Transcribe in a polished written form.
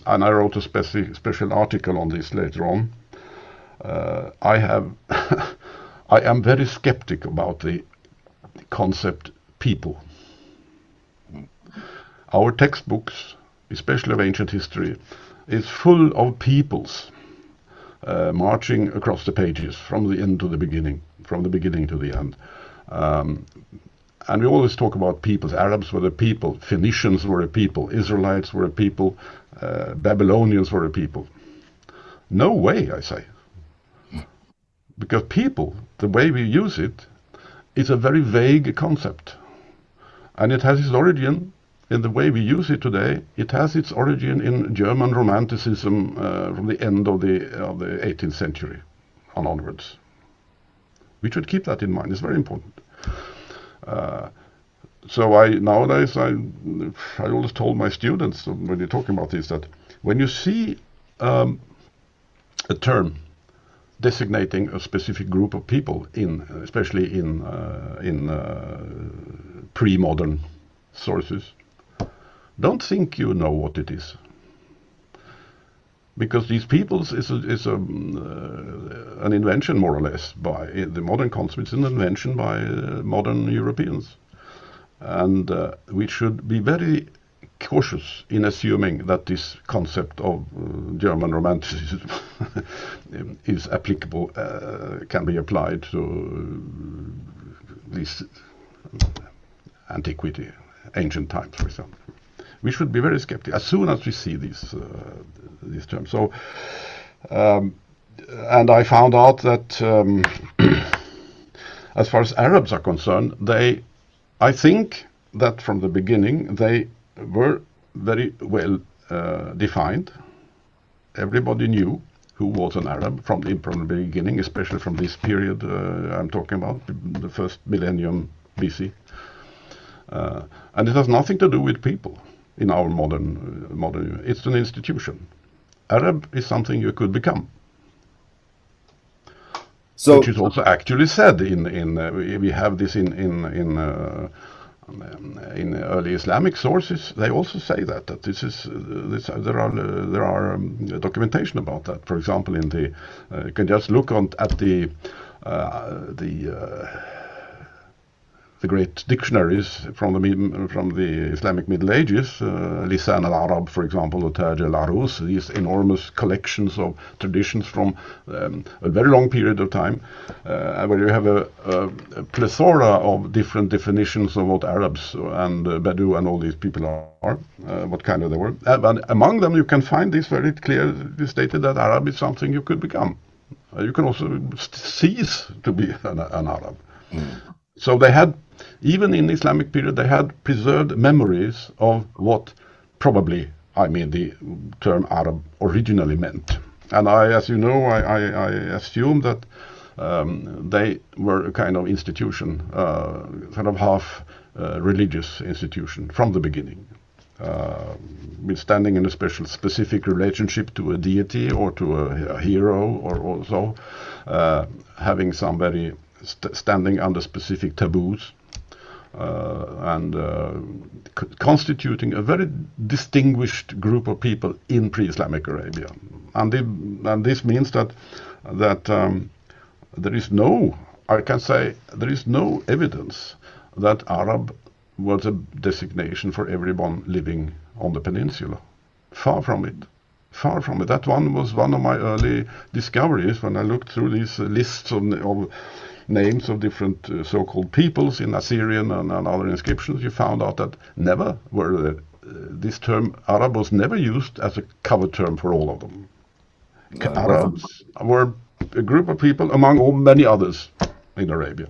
and I wrote a special article on this later on. I am very skeptic about the concept people. Our textbooks, especially of ancient history, is full of peoples marching across the pages from the end to the beginning, from the beginning to the end. And we always talk about peoples. Arabs were a people, Phoenicians were a people, Israelites were a people, Babylonians were a people. No way, I say. Because people, the way we use it, is a very vague concept. And it has its origin in the way we use it today. It has its origin in German Romanticism from the end of the 18th century on onwards. We should keep that in mind. It's very important. So nowadays I always told my students when you're talking about this that when you see a term designating a specific group of people especially in pre-modern sources, don't think you know what it is, because these peoples is an invention more or less by the modern concept. It's an invention by modern Europeans, and we should be very cautious in assuming that this concept of German Romanticism is applicable, can be applied to this antiquity, ancient times, for example. We should be very skeptical as soon as we see these terms. So, and I found out that as far as Arabs are concerned, I think that from the beginning they were very well defined. Everybody knew who was an Arab from the beginning, especially from this period I'm talking about, the first millennium BC. And it has nothing to do with people in our modern. It's an institution. Arab is something you could become. So, which is also actually said we have this in early Islamic sources. They also say that there are documentation about that. For example, you can just look at the great dictionaries from the Islamic Middle Ages, Lisan al-Arab, for or Taj al-Arus, these enormous collections of traditions from a very long period of time, where you have a plethora of different definitions of what Arabs and Bedou and all these people are, what kind of they were. And among them you can find this very clearly stated that Arab is something you could become. You can also cease to be an Arab. So they had, even in the Islamic period, they had preserved memories of what probably, the term Arab originally meant. And as you know, I assume that they were a kind of institution, kind of half religious institution from the beginning, with standing in a specific relationship to a deity or to a hero, or also having some very standing under specific taboos, and constituting a very distinguished group of people in pre-Islamic Arabia. And this means that there is no evidence that Arab was a designation for everyone living on the peninsula. Far from it. Far from it. That was one of my early discoveries when I looked through these lists of names of different so-called peoples in Assyrian and other inscriptions. You found out that never were this term Arab was never used as a cover term for all of them. Arabs were a group of people among many others in Arabia.